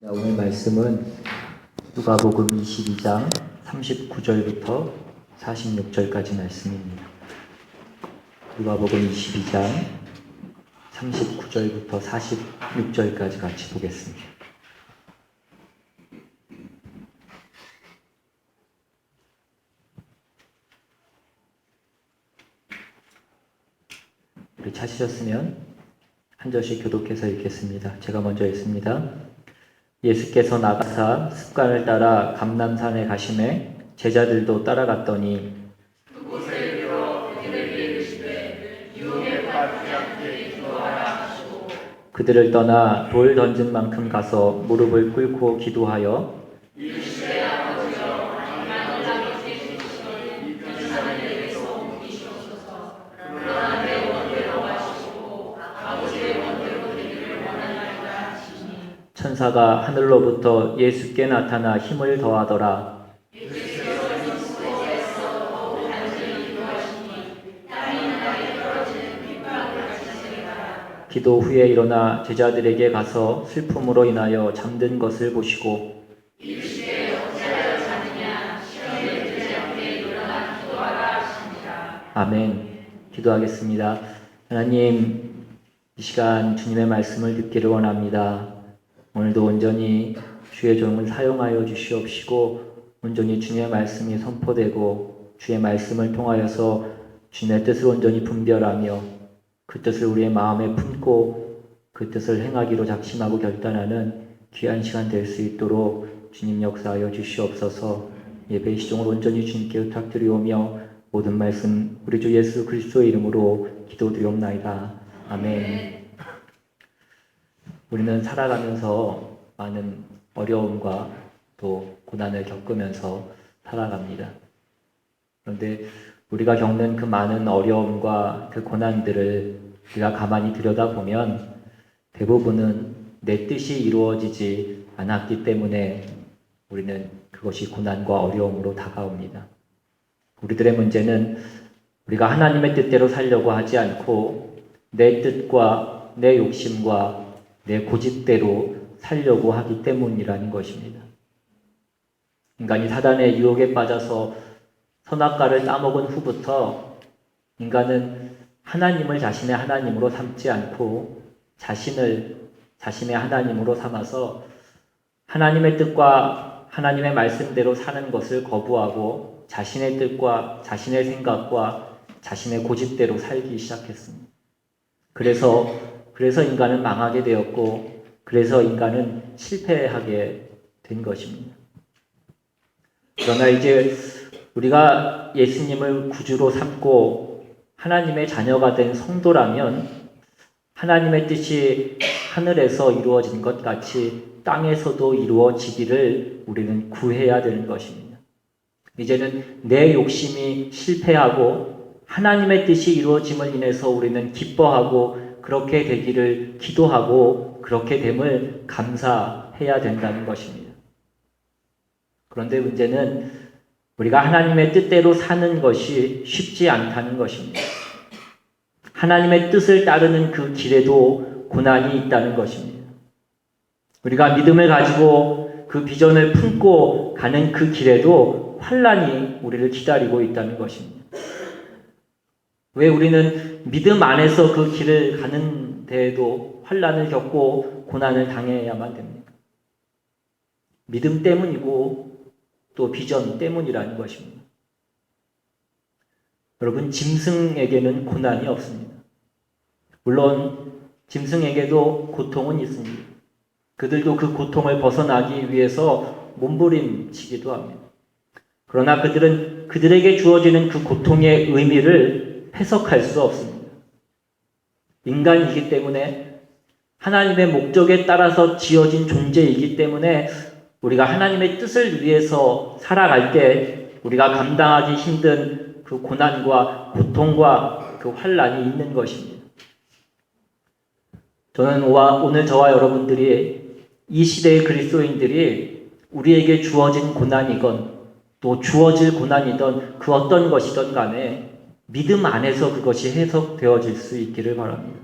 오늘 말씀은 누가복음 22장 39절부터 46절까지 말씀입니다. 누가복음 22장 39절부터 46절까지 같이 보겠습니다. 우리 찾으셨으면 한 절씩 교독해서 읽겠습니다. 제가 먼저 읽습니다. 예수께서 나가사 습관을 따라 감람산에 가시매 제자들도 따라갔더니 그곳에 이르러 그들에게 이르시되 유혹에 빠지지 않게 기도하라 하시고 그들을 떠나 돌 던진 만큼 가서 무릎을 꿇고 기도하여 이르시되 아버지여 당만 올라가 계시시니 이 편산을 내게서 옮기시옵소서. 그러나 내 원대로 하시고 아버지의 원대로 되기를 원하나이다 하시니 천사가 하늘로부터 예수께 나타나 힘을 더하더라. 예수께서 인수에서 더욱 간절히 기도하시니 땅이 나에 떨어지는 빗방울 같으시니라. 기도 후에 일어나 제자들에게 가서 슬픔으로 인하여 잠든 것을 보시고 이르시되 어찌하여 자느냐 시험에 들지 않게 일어나 기도하라 하시니라. 아멘. 기도하겠습니다. 하나님, 이 시간 주님의 말씀을 듣기를 원합니다. 오늘도 온전히 주의 종을 사용하여 주시옵시고 온전히 주님의 말씀이 선포되고 주의 말씀을 통하여서 주님의 뜻을 온전히 분별하며 그 뜻을 우리의 마음에 품고 그 뜻을 행하기로 작심하고 결단하는 귀한 시간 될 수 있도록 주님 역사하여 주시옵소서. 예배 시종을 온전히 주님께 부탁드리오며 모든 말씀 우리 주 예수 그리스도의 이름으로 기도드리옵나이다. 아멘. 우리는 살아가면서 많은 어려움과 또 고난을 겪으면서 살아갑니다. 그런데 우리가 겪는 그 많은 어려움과 그 고난들을 우리가 가만히 들여다보면 대부분은 내 뜻이 이루어지지 않았기 때문에 우리는 그것이 고난과 어려움으로 다가옵니다. 우리들의 문제는 우리가 하나님의 뜻대로 살려고 하지 않고 내 뜻과 내 욕심과 내 고집대로 살려고 하기 때문이라는 것입니다. 인간이 사단의 유혹에 빠져서 선악과를 따먹은 후부터 인간은 하나님을 자신의 하나님으로 삼지 않고 자신을 자신의 하나님으로 삼아서 하나님의 뜻과 하나님의 말씀대로 사는 것을 거부하고 자신의 뜻과 자신의 생각과 자신의 고집대로 살기 시작했습니다. 그래서 인간은 망하게 되었고 그래서 인간은 실패하게 된 것입니다. 그러나 이제 우리가 예수님을 구주로 삼고 하나님의 자녀가 된 성도라면 하나님의 뜻이 하늘에서 이루어진 것 같이 땅에서도 이루어지기를 우리는 구해야 되는 것입니다. 이제는 내 욕심이 실패하고 하나님의 뜻이 이루어짐을 인해서 우리는 기뻐하고 그렇게 되기를 기도하고 그렇게 됨을 감사해야 된다는 것입니다. 그런데 문제는 우리가 하나님의 뜻대로 사는 것이 쉽지 않다는 것입니다. 하나님의 뜻을 따르는 그 길에도 고난이 있다는 것입니다. 우리가 믿음을 가지고 그 비전을 품고 가는 그 길에도 환난이 우리를 기다리고 있다는 것입니다. 왜 우리는 믿음 안에서 그 길을 가는 데에도 환난을 겪고 고난을 당해야만 됩니까? 믿음 때문이고 또 비전 때문이라는 것입니다. 여러분, 짐승에게는 고난이 없습니다. 물론 짐승에게도 고통은 있습니다. 그들도 그 고통을 벗어나기 위해서 몸부림치기도 합니다. 그러나 그들은 그들에게 주어지는 그 고통의 의미를 해석할 수 없습니다. 인간이기 때문에 하나님의 목적에 따라서 지어진 존재이기 때문에 우리가 하나님의 뜻을 위해서 살아갈 때 우리가 감당하기 힘든 그 고난과 고통과 그 환난이 있는 것입니다. 저는 오늘 저와 여러분들이 이 시대의 그리스도인들이 우리에게 주어진 고난이건 또 주어질 고난이든 그 어떤 것이든 간에 믿음 안에서 그것이 해석되어질 수 있기를 바랍니다.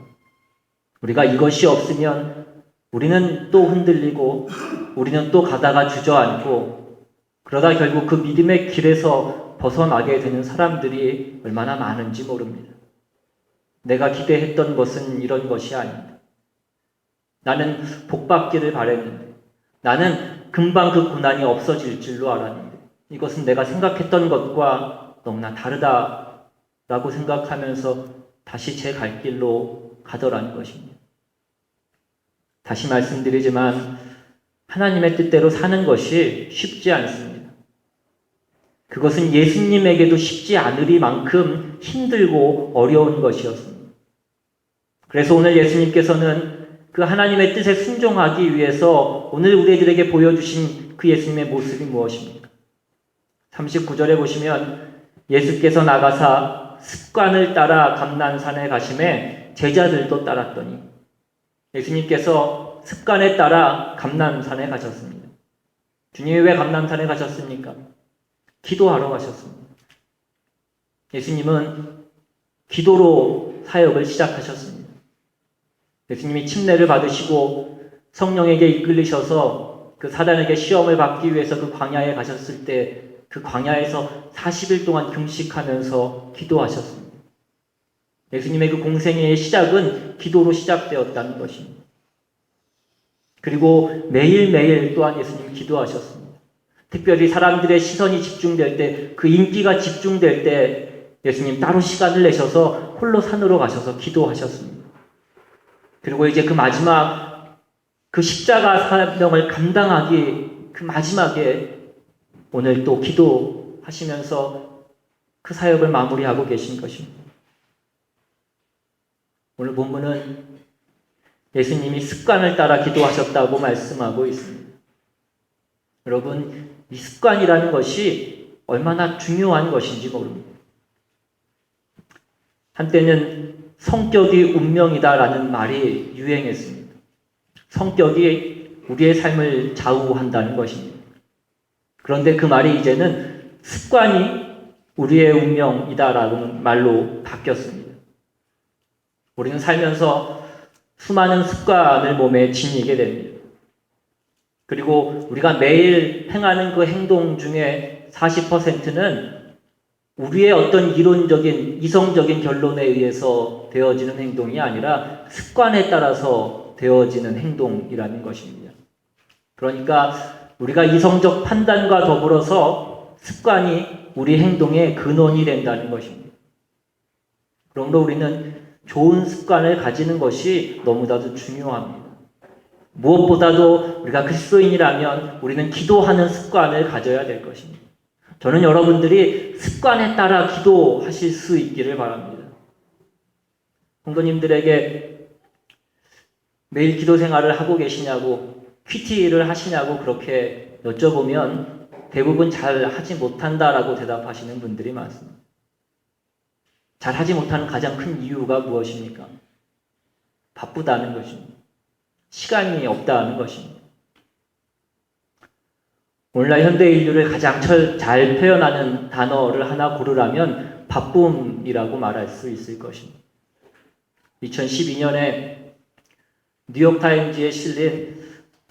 우리가 이것이 없으면 우리는 또 흔들리고 우리는 또 가다가 주저앉고 그러다 결국 그 믿음의 길에서 벗어나게 되는 사람들이 얼마나 많은지 모릅니다. 내가 기대했던 것은 이런 것이 아닙니다. 나는 복받기를 바랬는데, 나는 금방 그 고난이 없어질 줄로 알았는데, 이것은 내가 생각했던 것과 너무나 다르다라고 생각하면서 다시 제 갈 길로 가더라는 것입니다. 다시 말씀드리지만 하나님의 뜻대로 사는 것이 쉽지 않습니다. 그것은 예수님에게도 쉽지 않으리만큼 힘들고 어려운 것이었습니다. 그래서 오늘 예수님께서는 그 하나님의 뜻에 순종하기 위해서 오늘 우리들에게 보여주신 그 예수님의 모습이 무엇입니까? 39절에 보시면 예수께서 나가사 습관을 따라 감난산에 가심에 제자들도 따랐더니, 예수님께서 습관에 따라 감난산에 가셨습니다. 주님이 왜 감난산에 가셨습니까? 기도하러 가셨습니다. 예수님은 기도로 사역을 시작하셨습니다. 예수님이 침례를 받으시고 성령에게 이끌리셔서 그 사단에게 시험을 받기 위해서 그 광야에 가셨을 때 그 광야에서 40일 동안 금식하면서 기도하셨습니다. 예수님의 그 공생애의 시작은 기도로 시작되었다는 것입니다. 그리고 매일매일 또한 예수님 기도하셨습니다. 특별히 사람들의 시선이 집중될 때, 그 인기가 집중될 때 예수님 따로 시간을 내셔서 홀로 산으로 가셔서 기도하셨습니다. 그리고 이제 그 마지막 그 십자가 사명을 감당하기 그 마지막에 오늘 또 기도하시면서 그 사역을 마무리하고 계신 것입니다. 오늘 본문은 예수님이 습관을 따라 기도하셨다고 말씀하고 있습니다. 여러분, 이 습관이라는 것이 얼마나 중요한 것인지 모릅니다. 한때는 성격이 운명이다라는 말이 유행했습니다. 성격이 우리의 삶을 좌우한다는 것입니다. 그런데 그 말이 이제는 습관이 우리의 운명이다라는 말로 바뀌었습니다. 우리는 살면서 수많은 습관을 몸에 지니게 됩니다. 그리고 우리가 매일 행하는 그 행동 중에 40%는 우리의 어떤 이론적인, 이성적인 결론에 의해서 되어지는 행동이 아니라 습관에 따라서 되어지는 행동이라는 것입니다. 그러니까 우리가 이성적 판단과 더불어서 습관이 우리 행동의 근원이 된다는 것입니다. 그러므로 우리는 좋은 습관을 가지는 것이 너무나도 중요합니다. 무엇보다도 우리가 그리스도인이라면 우리는 기도하는 습관을 가져야 될 것입니다. 저는 여러분들이 습관에 따라 기도하실 수 있기를 바랍니다. 성도님들에게 매일 기도 생활을 하고 계시냐고, 큐티를 하시냐고 그렇게 여쭤보면 대부분 잘 하지 못한다라고 대답하시는 분들이 많습니다. 잘 하지 못하는 가장 큰 이유가 무엇입니까? 바쁘다는 것입니다. 시간이 없다는 것입니다. 오늘날 현대 인류를 가장 잘 표현하는 단어를 하나 고르라면 바쁨이라고 말할 수 있을 것입니다. 2012년에 뉴욕타임즈에 실린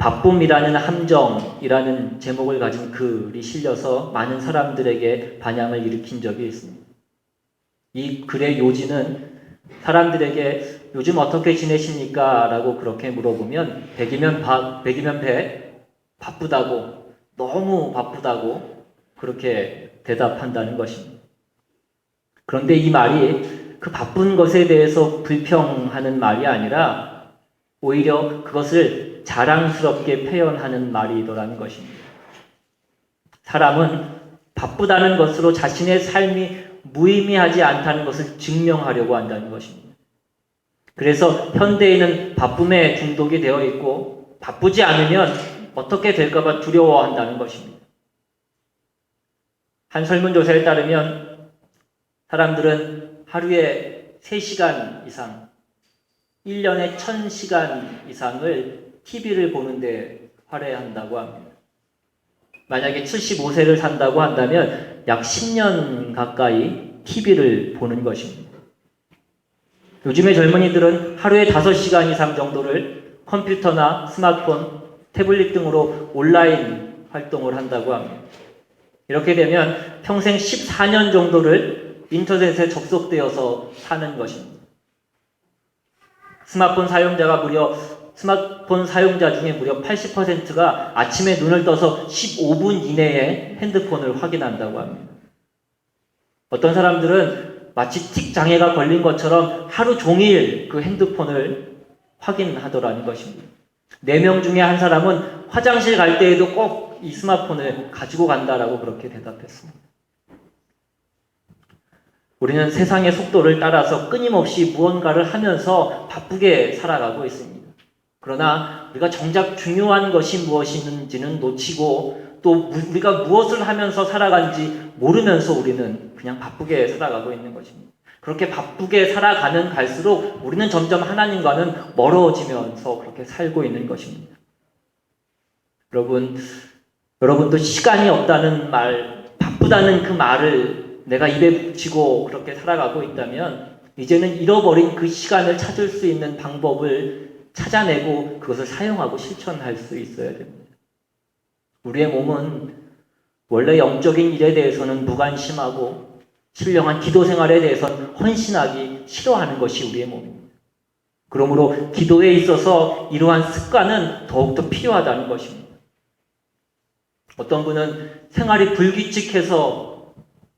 바쁨이라는 함정이라는 제목을 가진 글이 실려서 많은 사람들에게 반향을 일으킨 적이 있습니다. 이 글의 요지는 사람들에게 요즘 어떻게 지내십니까? 라고 그렇게 물어보면 100이면 100, 바쁘다고, 너무 바쁘다고 그렇게 대답한다는 것입니다. 그런데 이 말이 그 바쁜 것에 대해서 불평하는 말이 아니라 오히려 그것을 자랑스럽게 표현하는 말이더라는 것입니다. 사람은 바쁘다는 것으로 자신의 삶이 무의미하지 않다는 것을 증명하려고 한다는 것입니다. 그래서 현대인은 바쁨에 중독이 되어 있고 바쁘지 않으면 어떻게 될까봐 두려워한다는 것입니다. 한 설문조사에 따르면 사람들은 하루에 3시간 이상, 1년에 1000시간 이상을 TV를 보는데 할애한다고 합니다. 만약에 75세를 산다고 한다면 약 10년 가까이 TV를 보는 것입니다. 요즘의 젊은이들은 하루에 5시간 이상 정도를 컴퓨터나 스마트폰, 태블릿 등으로 온라인 활동을 한다고 합니다. 이렇게 되면 평생 14년 정도를 인터넷에 접속되어서 사는 것입니다. 스마트폰 사용자 중에 무려 80%가 아침에 눈을 떠서 15분 이내에 핸드폰을 확인한다고 합니다. 어떤 사람들은 마치 틱 장애가 걸린 것처럼 하루 종일 그 핸드폰을 확인하더라는 것입니다. 4명 중에 한 사람은 화장실 갈 때에도 꼭 이 스마트폰을 가지고 간다라고 그렇게 대답했습니다. 우리는 세상의 속도를 따라서 끊임없이 무언가를 하면서 바쁘게 살아가고 있습니다. 그러나 우리가 정작 중요한 것이 무엇인지는 놓치고 또 우리가 무엇을 하면서 살아간지 모르면서 우리는 그냥 바쁘게 살아가고 있는 것입니다. 그렇게 바쁘게 살아가는 갈수록 우리는 점점 하나님과는 멀어지면서 그렇게 살고 있는 것입니다. 여러분도 시간이 없다는 말, 바쁘다는 그 말을 내가 입에 붙이고 그렇게 살아가고 있다면 이제는 잃어버린 그 시간을 찾을 수 있는 방법을 찾아내고 그것을 사용하고 실천할 수 있어야 됩니다. 우리의 몸은 원래 영적인 일에 대해서는 무관심하고 신령한 기도 생활에 대해서는 헌신하기 싫어하는 것이 우리의 몸입니다. 그러므로 기도에 있어서 이러한 습관은 더욱더 필요하다는 것입니다. 어떤 분은 생활이 불규칙해서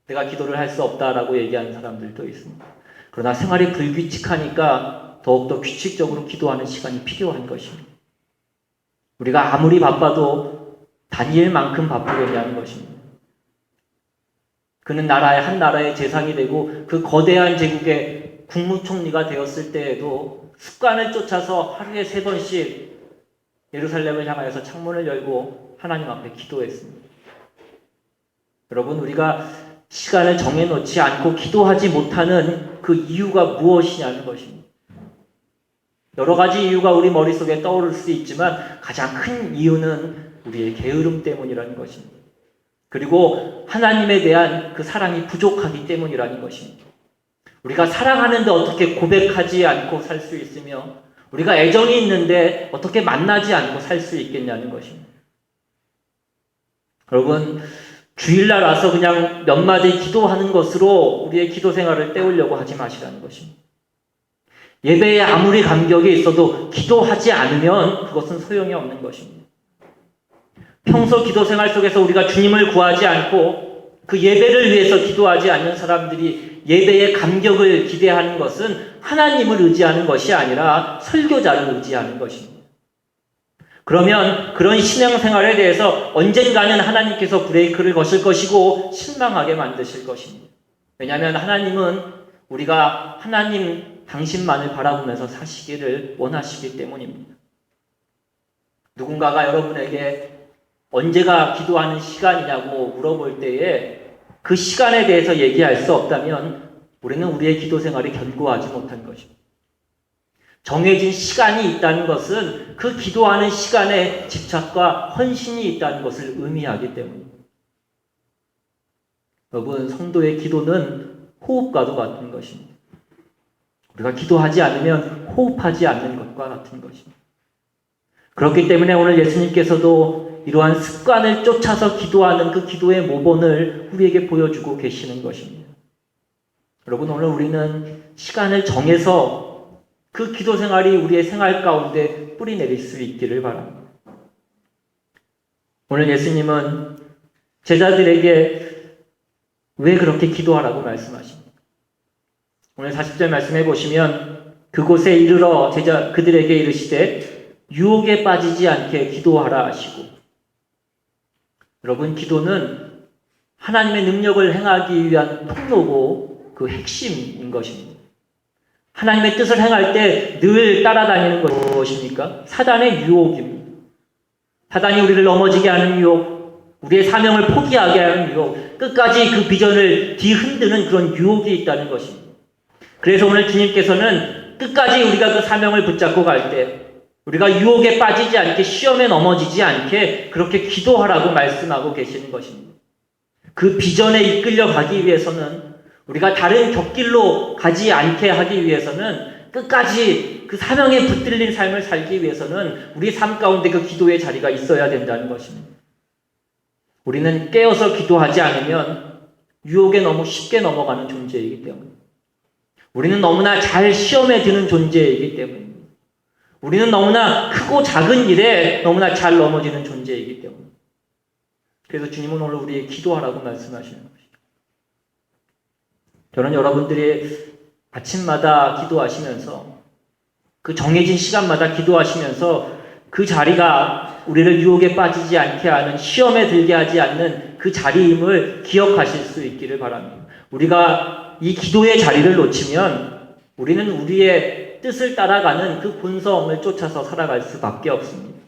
내가 기도를 할 수 없다라고 얘기하는 사람들도 있습니다. 그러나 생활이 불규칙하니까 더욱더 규칙적으로 기도하는 시간이 필요한 것입니다. 우리가 아무리 바빠도 다니엘만큼 바쁘겠냐는 것입니다. 그는 한 나라의 재상이 되고 그 거대한 제국의 국무총리가 되었을 때에도 습관을 쫓아서 하루에 3번씩 예루살렘을 향하여서 창문을 열고 하나님 앞에 기도했습니다. 여러분, 우리가 시간을 정해놓지 않고 기도하지 못하는 그 이유가 무엇이냐는 것입니다. 여러 가지 이유가 우리 머릿속에 떠오를 수 있지만 가장 큰 이유는 우리의 게으름 때문이라는 것입니다. 그리고 하나님에 대한 그 사랑이 부족하기 때문이라는 것입니다. 우리가 사랑하는데 어떻게 고백하지 않고 살 수 있으며 우리가 애정이 있는데 어떻게 만나지 않고 살 수 있겠냐는 것입니다. 여러분, 주일날 와서 그냥 몇 마디 기도하는 것으로 우리의 기도 생활을 때우려고 하지 마시라는 것입니다. 예배에 아무리 감격이 있어도 기도하지 않으면 그것은 소용이 없는 것입니다. 평소 기도 생활 속에서 우리가 주님을 구하지 않고 그 예배를 위해서 기도하지 않는 사람들이 예배의 감격을 기대하는 것은 하나님을 의지하는 것이 아니라 설교자를 의지하는 것입니다. 그러면 그런 신앙생활에 대해서 언젠가는 하나님께서 브레이크를 거실 것이고 실망하게 만드실 것입니다. 왜냐하면 하나님은 우리가 하나님 당신만을 바라보면서 사시기를 원하시기 때문입니다. 누군가가 여러분에게 언제가 기도하는 시간이냐고 물어볼 때에 그 시간에 대해서 얘기할 수 없다면 우리는 우리의 기도 생활이 견고하지 못한 것입니다. 정해진 시간이 있다는 것은 그 기도하는 시간에 집착과 헌신이 있다는 것을 의미하기 때문입니다. 여러분, 성도의 기도는 호흡과도 같은 것입니다. 우리가 기도하지 않으면 호흡하지 않는 것과 같은 것입니다. 그렇기 때문에 오늘 예수님께서도 이러한 습관을 쫓아서 기도하는 그 기도의 모본을 우리에게 보여주고 계시는 것입니다. 여러분, 오늘 우리는 시간을 정해서 그 기도 생활이 우리의 생활 가운데 뿌리 내릴 수 있기를 바랍니다. 오늘 예수님은 제자들에게 왜 그렇게 기도하라고 말씀하십니까? 오늘 40절 말씀해 보시면 그곳에 이르러 그들에게 이르시되 유혹에 빠지지 않게 기도하라 하시고, 여러분, 기도는 하나님의 능력을 행하기 위한 통로고 그 핵심인 것입니다. 하나님의 뜻을 행할 때 늘 따라다니는 것이 무엇입니까? 사단의 유혹입니다. 사단이 우리를 넘어지게 하는 유혹, 우리의 사명을 포기하게 하는 유혹, 끝까지 그 비전을 뒤흔드는 그런 유혹이 있다는 것입니다. 그래서 오늘 주님께서는 끝까지 우리가 그 사명을 붙잡고 갈 때 우리가 유혹에 빠지지 않게, 시험에 넘어지지 않게 그렇게 기도하라고 말씀하고 계시는 것입니다. 그 비전에 이끌려 가기 위해서는, 우리가 다른 곁길로 가지 않게 하기 위해서는 끝까지 그 사명에 붙들린 삶을 살기 위해서는 우리 삶 가운데 그 기도의 자리가 있어야 된다는 것입니다. 우리는 깨어서 기도하지 않으면 유혹에 너무 쉽게 넘어가는 존재이기 때문에, 우리는 너무나 잘 시험에 드는 존재이기 때문에, 우리는 너무나 크고 작은 일에 너무나 잘 넘어지는 존재이기 때문에, 그래서 주님은 오늘 우리에게 기도하라고 말씀하시는 것이죠. 저는 여러분들이 아침마다 기도하시면서, 그 정해진 시간마다 기도하시면서 그 자리가 우리를 유혹에 빠지지 않게 하는, 시험에 들게 하지 않는 그 자리임을 기억하실 수 있기를 바랍니다. 우리가 이 기도의 자리를 놓치면 우리는 우리의 뜻을 따라가는 그 본성을 쫓아서 살아갈 수밖에 없습니다.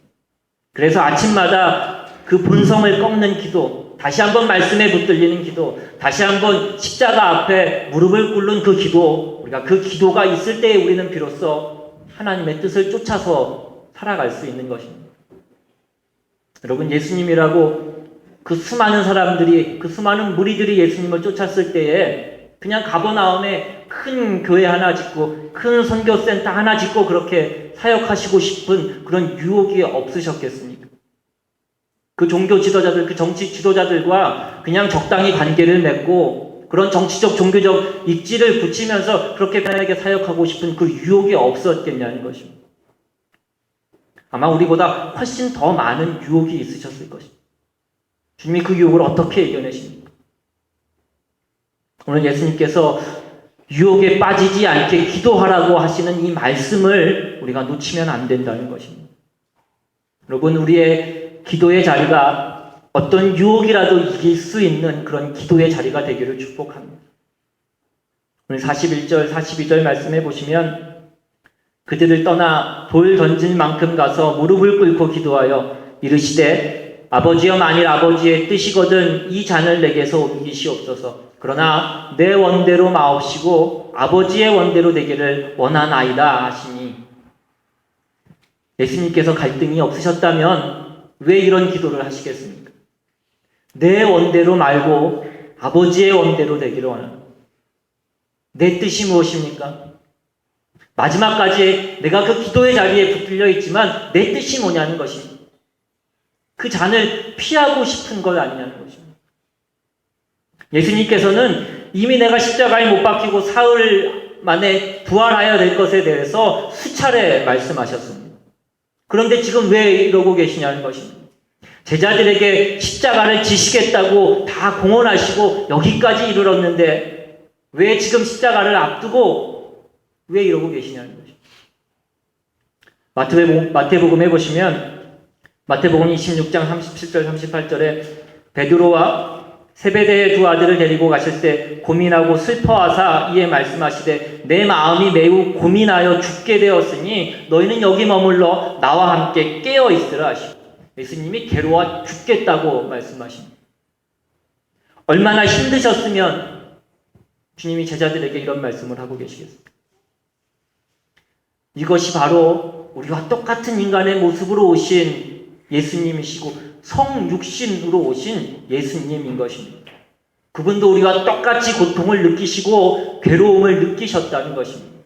그래서 아침마다 그 본성을 꺾는 기도, 다시 한번 말씀에 붙들리는 기도, 다시 한번 십자가 앞에 무릎을 꿇는 그 기도, 우리가 그 기도가 있을 때에 우리는 비로소 하나님의 뜻을 쫓아서 살아갈 수 있는 것입니다. 여러분, 예수님이라고 그 수많은 사람들이, 그 수많은 무리들이 예수님을 쫓았을 때에 그냥 가버나움에 큰 교회 하나 짓고 큰 선교센터 하나 짓고 그렇게 사역하시고 싶은 그런 유혹이 없으셨겠습니까? 그 종교 지도자들, 그 정치 지도자들과 그냥 적당히 관계를 맺고 그런 정치적, 종교적 입지를 붙이면서 그렇게 편하게 사역하고 싶은 그 유혹이 없었겠냐는 것입니다. 아마 우리보다 훨씬 더 많은 유혹이 있으셨을 것입니다. 주님이 그 유혹을 어떻게 이겨내십니까? 오늘 예수님께서 유혹에 빠지지 않게 기도하라고 하시는 이 말씀을 우리가 놓치면 안 된다는 것입니다. 여러분, 우리의 기도의 자리가 어떤 유혹이라도 이길 수 있는 그런 기도의 자리가 되기를 축복합니다. 오늘 41절, 42절 말씀해 보시면 그들을 떠나 돌 던질 만큼 가서 무릎을 꿇고 기도하여 이르시되 아버지여, 만일 아버지의 뜻이거든 이 잔을 내게서 옮기시옵소서. 그러나 내 원대로 마옵시고 아버지의 원대로 되기를 원하나이다 하시니, 예수님께서 갈등이 없으셨다면 왜 이런 기도를 하시겠습니까? 내 원대로 말고 아버지의 원대로 되기를 원합니다. 내 뜻이 무엇입니까? 마지막까지 내가 그 기도의 자리에 붙들려 있지만 내 뜻이 뭐냐는 것입니다. 그 잔을 피하고 싶은 것 아니냐는 것입니다. 예수님께서는 이미 내가 십자가에 못 박히고 사흘 만에 부활하여야 될 것에 대해서 수차례 말씀하셨습니다. 그런데 지금 왜 이러고 계시냐는 것입니다. 제자들에게 십자가를 지시겠다고 다 공언하시고 여기까지 이르렀는데 왜 지금 십자가를 앞두고 왜 이러고 계시냐는 것입니다. 마태복음에 보시면 마태복음 26장 37절 38절에 베드로와 세베대의 두 아들을 데리고 가실 때 고민하고 슬퍼하사 이에 말씀하시되 내 마음이 매우 고민하여 죽게 되었으니 너희는 여기 머물러 나와 함께 깨어 있으라 하시고, 예수님이 괴로워 죽겠다고 말씀하십니다. 얼마나 힘드셨으면 주님이 제자들에게 이런 말씀을 하고 계시겠습니까? 이것이 바로 우리와 똑같은 인간의 모습으로 오신 예수님이시고 성육신으로 오신 예수님인 것입니다. 그분도 우리와 똑같이 고통을 느끼시고 괴로움을 느끼셨다는 것입니다.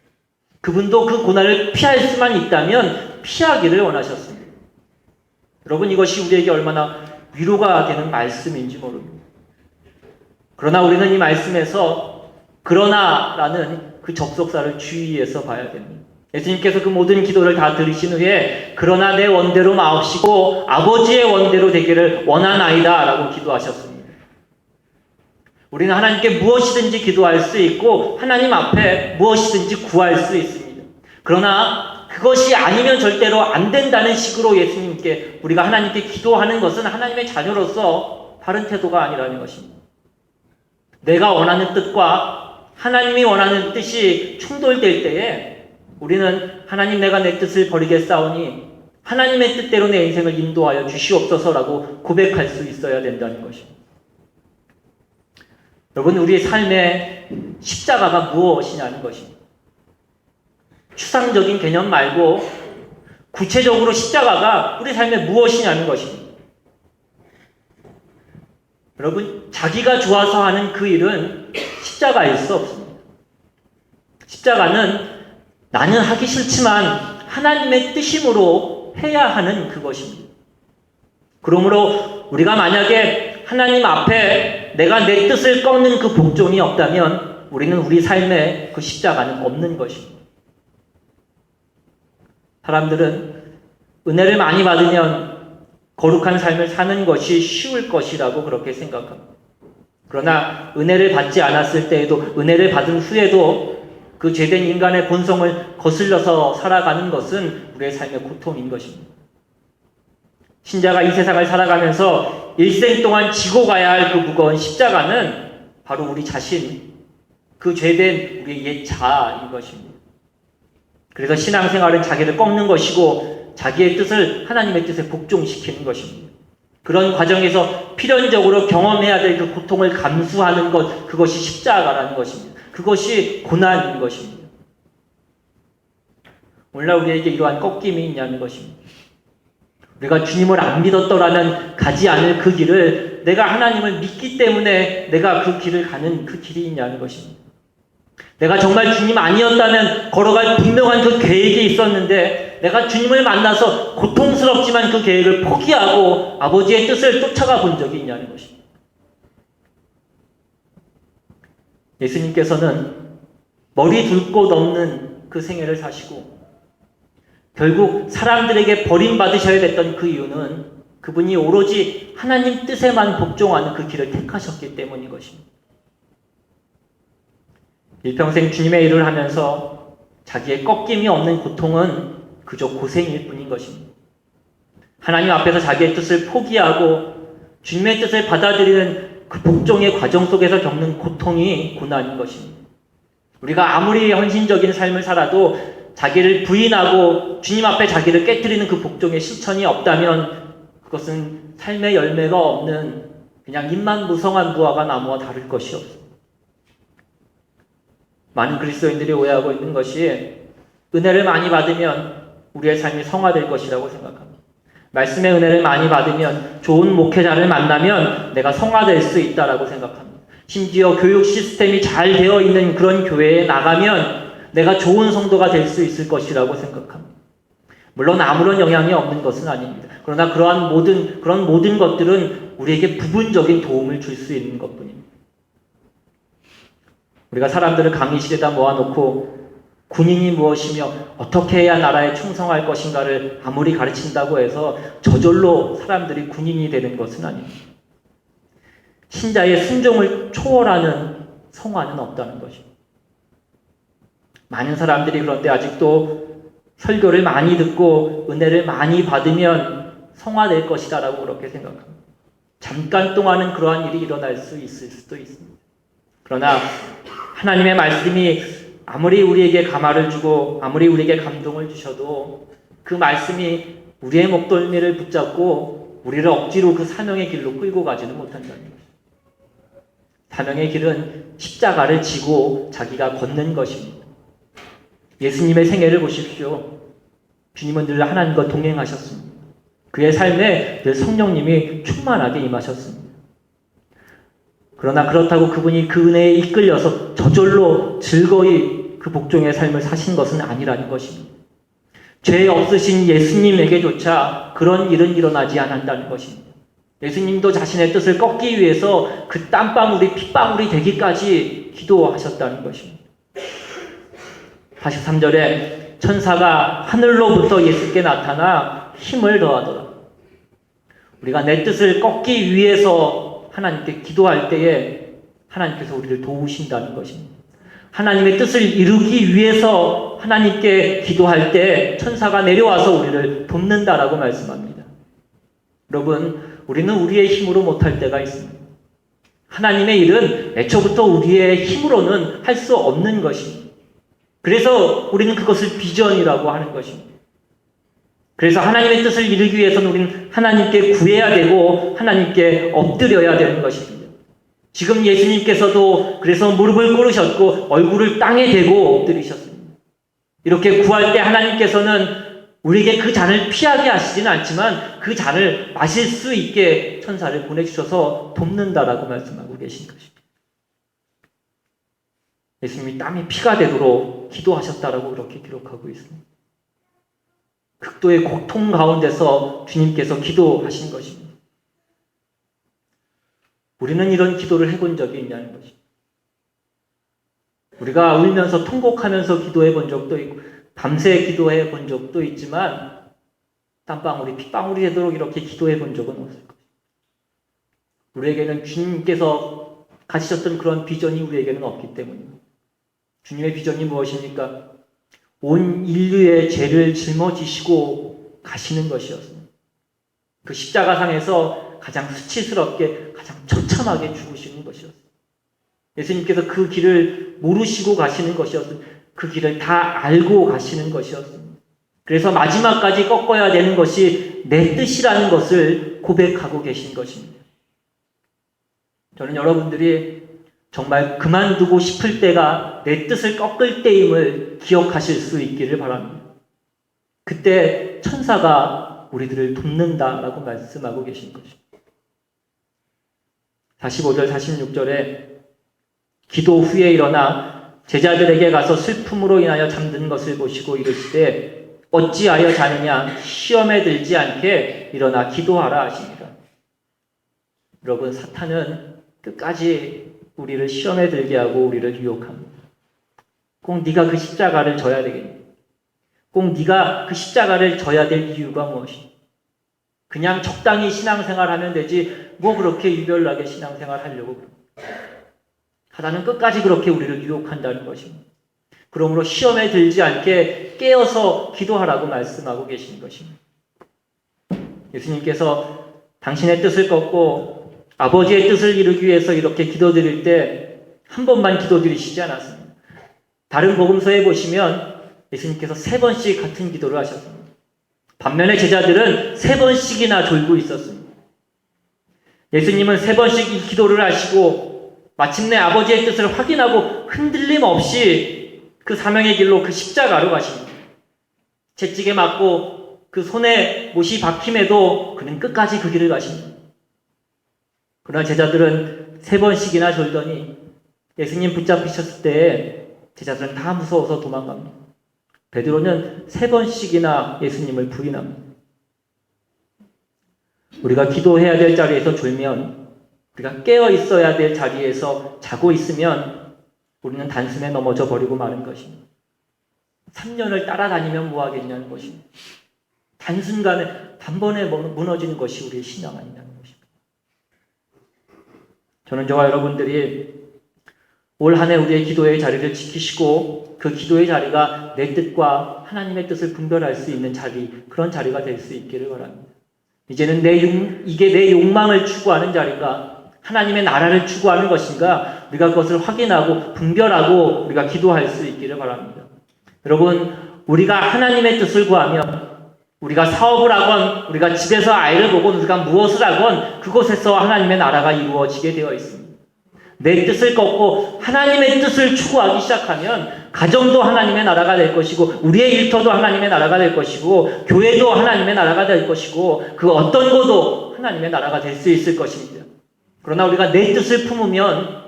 그분도 그 고난을 피할 수만 있다면 피하기를 원하셨습니다. 여러분, 이것이 우리에게 얼마나 위로가 되는 말씀인지 모릅니다. 그러나 우리는 이 말씀에서 그러나라는 그 접속사를 주의해서 봐야 됩니다. 예수님께서 그 모든 기도를 다 들으신 후에 그러나 내 원대로 마옵시고 아버지의 원대로 되기를 원하나이다 라고 기도하셨습니다. 우리는 하나님께 무엇이든지 기도할 수 있고 하나님 앞에 무엇이든지 구할 수 있습니다. 그러나 그것이 아니면 절대로 안 된다는 식으로 예수님께, 우리가 하나님께 기도하는 것은 하나님의 자녀로서 바른 태도가 아니라는 것입니다. 내가 원하는 뜻과 하나님이 원하는 뜻이 충돌될 때에 우리는 하나님, 내가 내 뜻을 버리겠사오니 하나님의 뜻대로 내 인생을 인도하여 주시옵소서라고 고백할 수 있어야 된다는 것입니다. 여러분, 우리의 삶의 십자가가 무엇이냐는 것입니다. 추상적인 개념 말고 구체적으로 십자가가 우리 삶에 무엇이냐는 것입니다. 여러분, 자기가 좋아서 하는 그 일은 십자가일 수 없습니다. 십자가는 나는 하기 싫지만 하나님의 뜻임으로 해야 하는 그것입니다. 그러므로 우리가 만약에 하나님 앞에 내가 내 뜻을 꺾는 그 복종이 없다면 우리는 우리 삶에 그 십자가는 없는 것입니다. 사람들은 은혜를 많이 받으면 거룩한 삶을 사는 것이 쉬울 것이라고 그렇게 생각합니다. 그러나 은혜를 받지 않았을 때에도, 은혜를 받은 후에도 그 죄된 인간의 본성을 거슬러서 살아가는 것은 우리의 삶의 고통인 것입니다. 신자가 이 세상을 살아가면서 일생 동안 지고 가야 할 그 무거운 십자가는 바로 우리 자신, 그 죄된 우리의 옛 자아인 것입니다. 그래서 신앙생활은 자기를 꺾는 것이고 자기의 뜻을 하나님의 뜻에 복종시키는 것입니다. 그런 과정에서 필연적으로 경험해야 될 그 고통을 감수하는 것, 그것이 십자가라는 것입니다. 그것이 고난인 것입니다. 오늘날 우리에게 이러한 꺾임이 있냐는 것입니다. 우리가 주님을 안 믿었더라면 가지 않을 그 길을 내가 하나님을 믿기 때문에 내가 그 길을 가는 그 길이 있냐는 것입니다. 내가 정말 주님 아니었다면 걸어갈 분명한 그 계획이 있었는데 내가 주님을 만나서 고통스럽지만 그 계획을 포기하고 아버지의 뜻을 쫓아가 본 적이 있냐는 것입니다. 예수님께서는 머리 둘 곳 없는 그 생애를 사시고 결국 사람들에게 버림받으셔야 됐던 그 이유는 그분이 오로지 하나님 뜻에만 복종하는 그 길을 택하셨기 때문인 것입니다. 일평생 주님의 일을 하면서 자기의 꺾임이 없는 고통은 그저 고생일 뿐인 것입니다. 하나님 앞에서 자기의 뜻을 포기하고 주님의 뜻을 받아들이는 그 복종의 과정 속에서 겪는 고통이 고난인 것입니다. 우리가 아무리 헌신적인 삶을 살아도 자기를 부인하고 주님 앞에 자기를 깨뜨리는 그 복종의 실천이 없다면 그것은 삶의 열매가 없는 그냥 잎만 무성한 무화과 나무와 다를 것이 없습니다. 많은 그리스도인들이 오해하고 있는 것이 은혜를 많이 받으면 우리의 삶이 성화될 것이라고 생각합니다. 말씀의 은혜를 많이 받으면 좋은 목회자를 만나면 내가 성화될 수 있다라고 생각합니다. 심지어 교육 시스템이 잘 되어 있는 그런 교회에 나가면 내가 좋은 성도가 될 수 있을 것이라고 생각합니다. 물론 아무런 영향이 없는 것은 아닙니다. 그러나 그런 모든 것들은 우리에게 부분적인 도움을 줄 수 있는 것뿐입니다. 우리가 사람들을 강의실에다 모아놓고 군인이 무엇이며 어떻게 해야 나라에 충성할 것인가를 아무리 가르친다고 해서 저절로 사람들이 군인이 되는 것은 아닙니다. 신자의 순종을 초월하는 성화는 없다는 것입니다. 많은 사람들이 그런데 아직도 설교를 많이 듣고 은혜를 많이 받으면 성화될 것이다라고 그렇게 생각합니다. 잠깐 동안은 그러한 일이 일어날 수 있을 수도 있습니다. 그러나 하나님의 말씀이 아무리 우리에게 감화를 주고 아무리 우리에게 감동을 주셔도 그 말씀이 우리의 목덜미를 붙잡고 우리를 억지로 그 사명의 길로 끌고 가지는 못한다는 것입니다. 사명의 길은 십자가를 지고 자기가 걷는 것입니다. 예수님의 생애를 보십시오. 주님은 늘 하나님과 동행하셨습니다. 그의 삶에 늘 성령님이 충만하게 임하셨습니다. 그러나 그렇다고 그분이 그 은혜에 이끌려서 저절로 즐거이 그 복종의 삶을 사신 것은 아니라는 것입니다. 죄 없으신 예수님에게조차 그런 일은 일어나지 않았다는 것입니다. 예수님도 자신의 뜻을 꺾기 위해서 그 땀방울이 핏방울이 되기까지 기도하셨다는 것입니다. 43절에 천사가 하늘로부터 예수께 나타나 힘을 더하더라. 우리가 내 뜻을 꺾기 위해서 하나님께 기도할 때에 하나님께서 우리를 도우신다는 것입니다. 하나님의 뜻을 이루기 위해서 하나님께 기도할 때 천사가 내려와서 우리를 돕는다라고 말씀합니다. 여러분, 우리는 우리의 힘으로 못할 때가 있습니다. 하나님의 일은 애초부터 우리의 힘으로는 할 수 없는 것입니다. 그래서 우리는 그것을 비전이라고 하는 것입니다. 그래서 하나님의 뜻을 이루기 위해서는 우리는 하나님께 구해야 되고 하나님께 엎드려야 되는 것입니다. 지금 예수님께서도 그래서 무릎을 꿇으셨고 얼굴을 땅에 대고 엎드리셨습니다. 이렇게 구할 때 하나님께서는 우리에게 그 잔을 피하게 하시지는 않지만 그 잔을 마실 수 있게 천사를 보내주셔서 돕는다라고 말씀하고 계신 것입니다. 예수님이 땀이 피가 되도록 기도하셨다라고 그렇게 기록하고 있습니다. 극도의 고통 가운데서 주님께서 기도하신 것입니다. 우리는 이런 기도를 해본 적이 있냐는 것입니다. 우리가 울면서 통곡하면서 기도해 본 적도 있고 밤새 기도해 본 적도 있지만 땀방울이 핏방울이 되도록 이렇게 기도해 본 적은 없을 것입니다. 우리에게는 주님께서 가지셨던 그런 비전이 우리에게는 없기 때문입니다. 주님의 비전이 무엇입니까? 온 인류의 죄를 짊어지시고 가시는 것이었습니다. 그 십자가상에서 가장 수치스럽게 가장 처참하게 죽으시는 것이었습니다. 예수님께서 그 길을 모르시고 가시는 것이었습니다. 그 길을 다 알고 가시는 것이었습니다. 그래서 마지막까지 꺾어야 되는 것이 내 뜻이라는 것을 고백하고 계신 것입니다. 저는 여러분들이 정말 그만두고 싶을 때가 내 뜻을 꺾을 때임을 기억하실 수 있기를 바랍니다. 그때 천사가 우리들을 돕는다라고 말씀하고 계신 것입니다. 45절, 46절에 기도 후에 일어나 제자들에게 가서 슬픔으로 인하여 잠든 것을 보시고 이르시되 어찌하여 자느냐 시험에 들지 않게 일어나 기도하라 하십니다. 여러분, 사탄은 끝까지 우리를 시험에 들게 하고 우리를 유혹합니다. 꼭 네가 그 십자가를 져야 되겠니? 꼭 네가 그 십자가를 져야 될 이유가 무엇이니? 그냥 적당히 신앙생활하면 되지 뭐 그렇게 유별나게 신앙생활 하려고 그럽니다. 사단은 끝까지 그렇게 우리를 유혹한다는 것입니다. 그러므로 시험에 들지 않게 깨어서 기도하라고 말씀하고 계신 것입니다. 예수님께서 당신의 뜻을 꺾고 아버지의 뜻을 이루기 위해서 이렇게 기도드릴 때 한 번만 기도드리시지 않았습니다. 다른 복음서에 보시면 예수님께서 3번씩 같은 기도를 하셨습니다. 반면에 제자들은 3번씩이나 졸고 있었습니다. 예수님은 3번씩 이 기도를 하시고 마침내 아버지의 뜻을 확인하고 흔들림 없이 그 사명의 길로 그 십자가로 가십니다. 채찍에 맞고 그 손에 못이 박힘에도 그는 끝까지 그 길을 가십니다. 그러나 제자들은 3번씩이나 졸더니 예수님 붙잡히셨을 때 제자들은 다 무서워서 도망갑니다. 베드로는 3번씩이나 예수님을 부인합니다. 우리가 기도해야 될 자리에서 졸면, 우리가 깨어 있어야 될 자리에서 자고 있으면 우리는 단숨에 넘어져 버리고 마는 것입니다. 3년을 따라다니면 뭐하겠냐는 것입니다. 단순간에 단번에 무너지는 것이 우리의 신앙 아니냐는 것입니다. 저는 저와 여러분들이 올 한 해 우리의 기도의 자리를 지키시고 그 기도의 자리가 내 뜻과 하나님의 뜻을 분별할 수 있는 자리, 그런 자리가 될 수 있기를 바랍니다. 이제는 이게 내 욕망을 추구하는 자리인가, 하나님의 나라를 추구하는 것인가, 우리가 그것을 확인하고 분별하고 우리가 기도할 수 있기를 바랍니다. 여러분, 우리가 하나님의 뜻을 구하면 우리가 사업을 하건 우리가 집에서 아이를 보건 우리가 무엇을 하건 그곳에서 하나님의 나라가 이루어지게 되어 있습니다. 내 뜻을 꺾고 하나님의 뜻을 추구하기 시작하면 가정도 하나님의 나라가 될 것이고 우리의 일터도 하나님의 나라가 될 것이고 교회도 하나님의 나라가 될 것이고 그 어떤 곳도 하나님의 나라가 될 수 있을 것입니다. 그러나 우리가 내 뜻을 품으면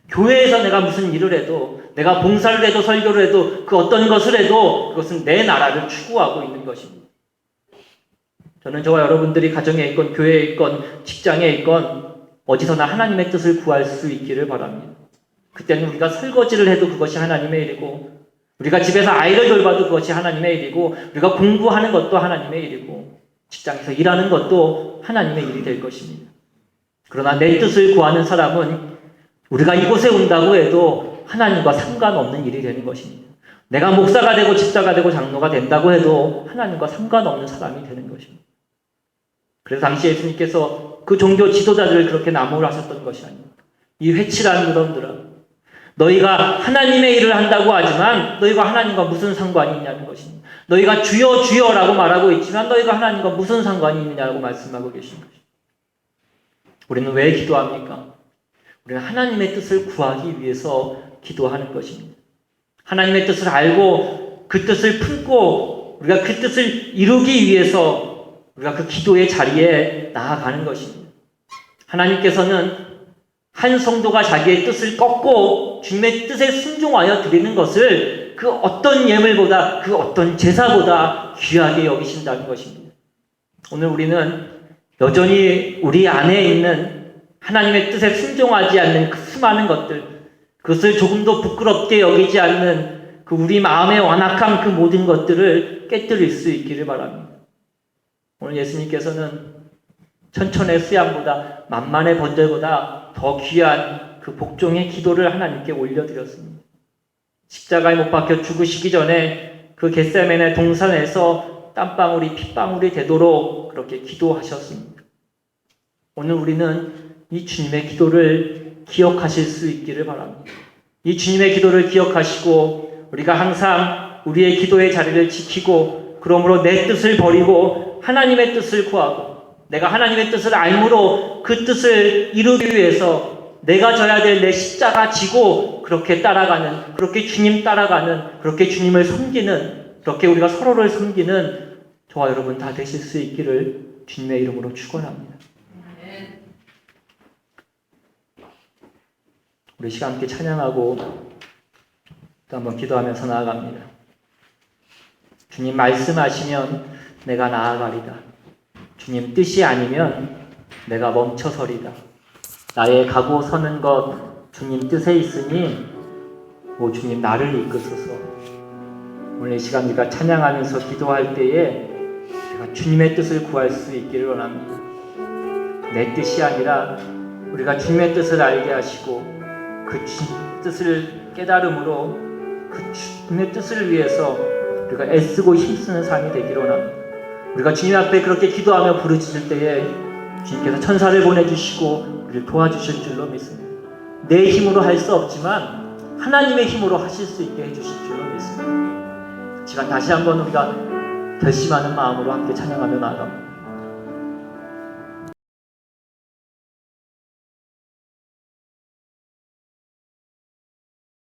교회에서 내가 무슨 일을 해도, 내가 봉사를 해도 설교를 해도 그 어떤 것을 해도 그것은 내 나라를 추구하고 있는 것입니다. 저는 저와 여러분들이 가정에 있건 교회에 있건 직장에 있건 어디서나 하나님의 뜻을 구할 수 있기를 바랍니다. 그때는 우리가 설거지를 해도 그것이 하나님의 일이고, 우리가 집에서 아이를 돌봐도 그것이 하나님의 일이고, 우리가 공부하는 것도 하나님의 일이고, 직장에서 일하는 것도 하나님의 일이 될 것입니다. 그러나 내 뜻을 구하는 사람은 우리가 이곳에 온다고 해도 하나님과 상관없는 일이 되는 것입니다. 내가 목사가 되고 집사가 되고 장로가 된다고 해도 하나님과 상관없는 사람이 되는 것입니다. 그래서 당시 예수님께서 그 종교 지도자들을 그렇게 나무를 하셨던 것이 아닙니까? 이 회칠한 무덤들아, 너희가 하나님의 일을 한다고 하지만 너희가 하나님과 무슨 상관이 있냐는 것입니다. 너희가 주여 주여라고 말하고 있지만 너희가 하나님과 무슨 상관이 있느냐고 말씀하고 계신 것입니다. 우리는 왜 기도합니까? 우리는 하나님의 뜻을 구하기 위해서 기도하는 것입니다. 하나님의 뜻을 알고 그 뜻을 품고 우리가 그 뜻을 이루기 위해서 우리가 그 기도의 자리에 나아가는 것입니다. 하나님께서는 한 성도가 자기의 뜻을 꺾고 주님의 뜻에 순종하여 드리는 것을 그 어떤 예물보다 그 어떤 제사보다 귀하게 여기신다는 것입니다. 오늘 우리는 여전히 우리 안에 있는 하나님의 뜻에 순종하지 않는 그 수많은 것들, 그것을 조금도 부끄럽게 여기지 않는 그 우리 마음의 완악한 그 모든 것들을 깨뜨릴 수 있기를 바랍니다. 오늘 예수님께서는 천천의 수양보다 만만의 번제보다 더 귀한 그 복종의 기도를 하나님께 올려드렸습니다. 십자가에 못 박혀 죽으시기 전에 그 겟세마네 동산에서 땀방울이 핏방울이 되도록 그렇게 기도하셨습니다. 오늘 우리는 이 주님의 기도를 기억하실 수 있기를 바랍니다. 이 주님의 기도를 기억하시고 우리가 항상 우리의 기도의 자리를 지키고 그러므로 내 뜻을 버리고 하나님의 뜻을 구하고 내가 하나님의 뜻을 알므로 그 뜻을 이루기 위해서 내가 져야 될 내 십자가 지고 그렇게 따라가는, 그렇게 주님 따라가는, 그렇게 주님을 섬기는, 그렇게 우리가 서로를 섬기는 저와 여러분 다 되실 수 있기를 주님의 이름으로 축원합니다. 우리 시간 함께 찬양하고 또 한번 기도하면서 나아갑니다. 주님 말씀하시면 내가 나아가리다. 주님 뜻이 아니면 내가 멈춰서리다. 나의 가고 서는 것 주님 뜻에 있으니 오 주님 나를 이끄소서. 오늘 이 시간 우리가 찬양하면서 기도할 때에 우리가 주님의 뜻을 구할 수 있기를 원합니다. 내 뜻이 아니라 우리가 주님의 뜻을 알게 하시고 그 주님의 뜻을 깨달음으로 그 주님의 뜻을 위해서 우리가 애쓰고 힘쓰는 삶이 되기를 원합니다. 우리가 주님 앞에 그렇게 기도하며 부르짖을 때에 주님께서 천사를 보내주시고 우리를 도와주실 줄로 믿습니다. 내 힘으로 할 수 없지만 하나님의 힘으로 하실 수 있게 해주실 줄로 믿습니다. 시간 다시 한번 우리가 결심하는 마음으로 함께 찬양하며 나아갑니다.